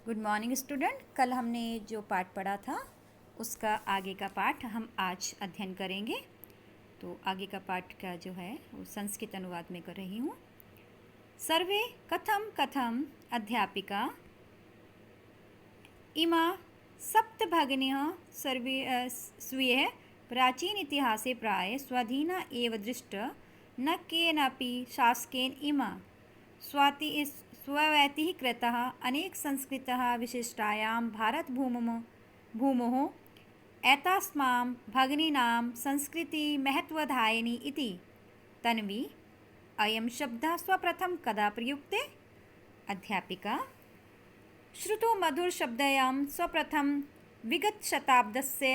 Good morning student. कल हमने जो पाठ पढ़ा था उसका आगे का पाठ हम आज अध्ययन करेंगे। तो आगे का पाठ का जो है वो संस्कृत अनुवाद में कर रही हूँ। सर्वे कथम कथम अध्यापिका इमा सप्तभगिन्यः सर्वे स्वीय प्राचीन इतिहासे प्राय स्वाधीना एव दृष्ट न केनापि शासकेन इमा स्ववैतिः कृतः अनेक संस्कृतः विशिष्टायां भारतभूमोः एतास्मां भगिनीनां संस्कृति महत्वधायिनी इति। तन्वी अयं शब्दः स्वप्रथम कदा प्रयुक्ते? अध्यापिका श्रुतो मधुरशब्दोऽयं स्वप्रथम विगतशताब्दस्य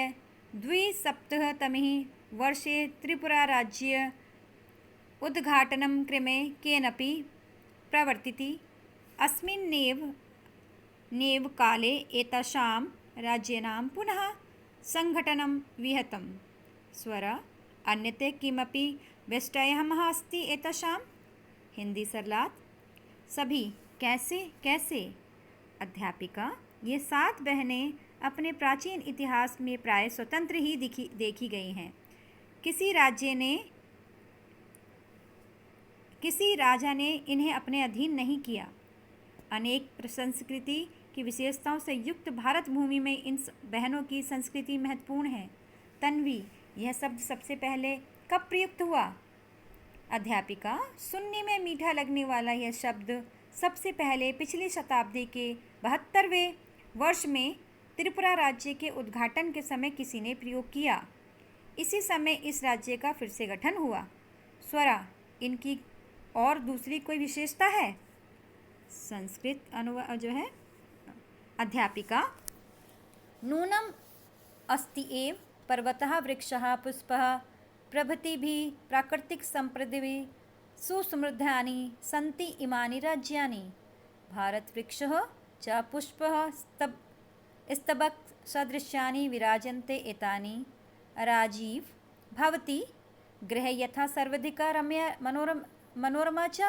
द्विसप्ततितमे वर्षे त्रिपुराराज्य उद्घाटनं क्रमे केनपि प्रवर्तिति। अस्मिन्नेव काले एतेषां राज्यानां पुनः सङ्घटनं विहितं। स्वर अन्यते किमपि व्यत्ययः अस्ति एतेषां? हिंदी सरलात सभी कैसे कैसे? अध्यापिका ये 7 बहनें अपने प्राचीन इतिहास में प्राय स्वतंत्र ही देखी गई हैं। किसी राजा ने इन्हें अपने अधीन नहीं किया। अनेक संस्कृति की विशेषताओं से युक्त भारत भूमि में इन बहनों की संस्कृति महत्वपूर्ण है। तन्वी यह शब्द सबसे पहले कब प्रयुक्त हुआ? अध्यापिका सुनने में मीठा लगने वाला यह शब्द सबसे पहले पिछली शताब्दी के 72वें वर्ष में त्रिपुरा राज्य के उद्घाटन के समय किसी ने प्रयोग किया। इसी समय इस राज्य का फिर से गठन हुआ। स्वरा इनकी और दूसरी कोई विशेषता है? संस्कृत अनुवाद जो है। अध्यापिका नूनम अस्ति एव पर्वतः वृक्षः पुष्पः प्रभृतिभिः प्राकृतिक संपद्भिः सुसमृद्धानि सन्ति इमानि राज्यानि। भारत वृक्षः च पुष्पः स्तबक सदृशानि विराजन्ते एतानि राजीव भवति गृह यथा सर्वाधिका रम्य मनोरमा च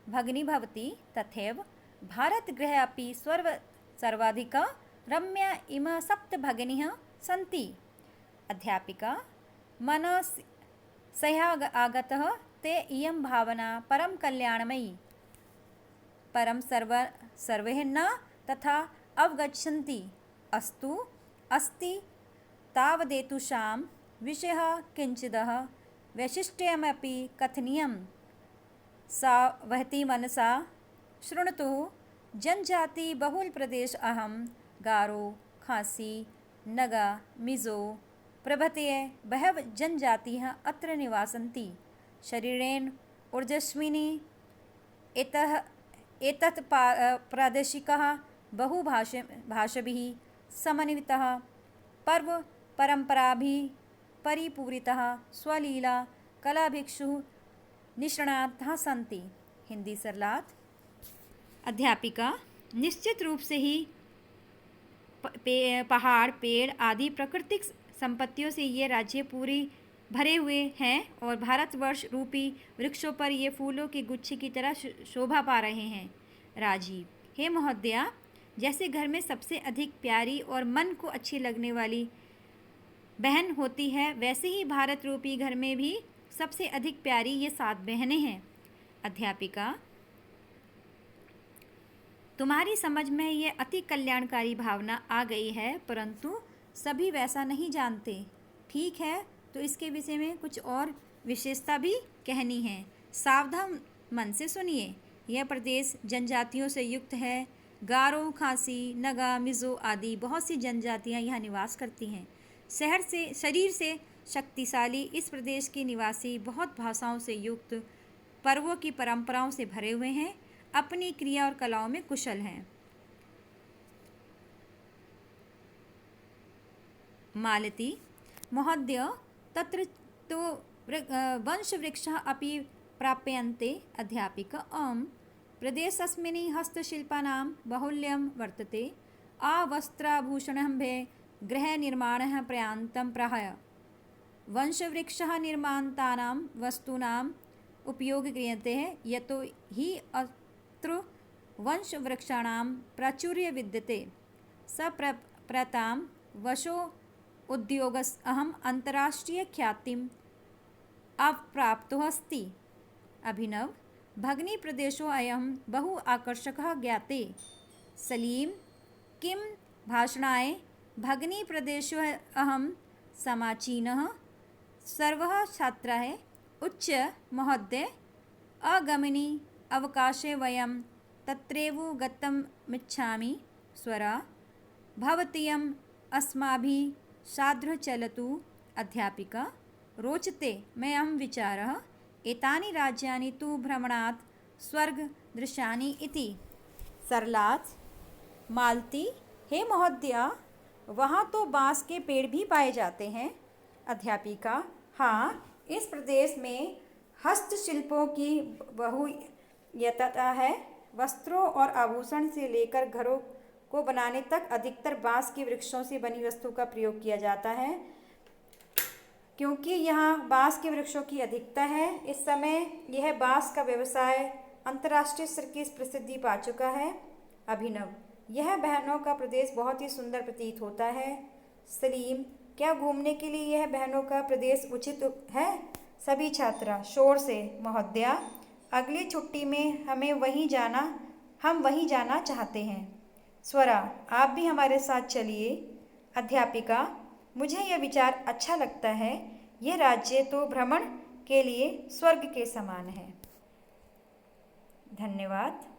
भगिनी भवति तथैव भारत गृहे अपि सर्वाधिका रम्या इमा 7 भगिन्यः सन्ति। अध्यापिका मनसि आगतः ते इयं भावना परम कल्याणमयी परम सर्वे न तथा अवगच्छन्ति। अस्तु अस्ति तावदेतुषां विषयः किञ्चिदः वैशिष्ट्यमपि कथनीयम्। सा वहति मनसा शृणुतु। जनजाति बहुल प्रदेश अहम गारो खासी नगा मिजो प्रभृतयः बहवः जनजातिः अत्र निवासन्ति। शरीरेण ऊर्जस्विनी एतत् प्रादेशिकः बहुभाषाभिः समन्वितः पर्व परम्पराभिः परिपूरितः स्वलीला कलाभिक्षु निष्णाताः सन्ति। हिंदी सरलात अध्यापिका निश्चित रूप से ही पहाड़ पेड़ आदि प्राकृतिक संपत्तियों से ये राज्य पूरी भरे हुए हैं और भारतवर्ष रूपी वृक्षों पर ये फूलों के गुच्छे की तरह शोभा पा रहे हैं। राजीव हे महोदया, जैसे घर में सबसे अधिक प्यारी और मन को अच्छी लगने वाली बहन होती है वैसे ही भारत रूपी घर में भी सबसे अधिक प्यारी ये 7 बहनें हैं। अध्यापिका तुम्हारी समझ में ये अति कल्याणकारी भावना आ गई है, परंतु सभी वैसा नहीं जानते। ठीक है, तो इसके विषय में कुछ और विशेषता भी कहनी है। सावधान मन से सुनिए। यह प्रदेश जनजातियों से युक्त है। गारो खासी नगा मिजो आदि बहुत सी जनजातियाँ यहाँ निवास करती हैं। शरीर से शक्तिशाली इस प्रदेश के निवासी बहुत भाषाओं से युक्त पर्वों की परंपराओं से भरे हुए हैं। अपनी क्रिया और कलाओं में कुशल हैं। मालती महोदय तत्र तो वंशवृक्षः अपि प्राप्यन्ते। अध्यापिका प्रदेशस्मिन् हस्तशिल्पानां बाहुल्यं वर्तते। वस्त्राभूषणभ्ये गृहनिर्माणः पर्यान्तं प्रायः वंशवृक्षः निर्मान्तानां वस्तूनाम् उपयोग क्रियते यतो हि अत्र वंशवृक्षाणां प्राचुर्य विद्यते सप्रतां वशो उद्योगस् अहम् अन्तर्राष्ट्रीयख्यातिम् अप्राप्तोऽस्ति। अभिनव भगिनीप्रदेशोऽयं बहु आकर्षकः ज्ञाते। सलीम किं भाषणाय भगिनीप्रदेशोऽहं समीचीनः। सर्वः छात्राः उच्च महोदय आगामिनि अवकाशे वयं तत्रैव गन्तुमिच्छामि। स्वरा भवतीयम् अस्माभिः सार्धं चलतु। अध्यापिका रोचते मह्यं विचारः। एतानि राज्यानि तु भ्रमणात् स्वर्गदृशानि इति। सरलाज मालती हे महोदया, वहाँ तो बांस के पेड़ भी पाए जाते हैं। अध्यापिका हाँ, इस प्रदेश में हस्तशिल्पों की बहुयतता है। वस्त्रों और आभूषण से लेकर घरों को बनाने तक अधिकतर बांस के वृक्षों से बनी वस्तु का प्रयोग किया जाता है। क्योंकि यहाँ बांस के वृक्षों की अधिकता है, इस समय यह बांस का व्यवसाय अंतर्राष्ट्रीय स्तर की प्रसिद्धि पा चुका है। अभिनव यह बहनों का प्रदेश बहुत ही सुंदर प्रतीत होता है। सलीम क्या घूमने के लिए यह बहनों का प्रदेश उचित है? सभी छात्रा शोर से महोदया, अगली छुट्टी में हम वहीं जाना चाहते हैं। स्वरा आप भी हमारे साथ चलिए। अध्यापिका मुझे यह विचार अच्छा लगता है। यह राज्य तो भ्रमण के लिए स्वर्ग के समान है। धन्यवाद।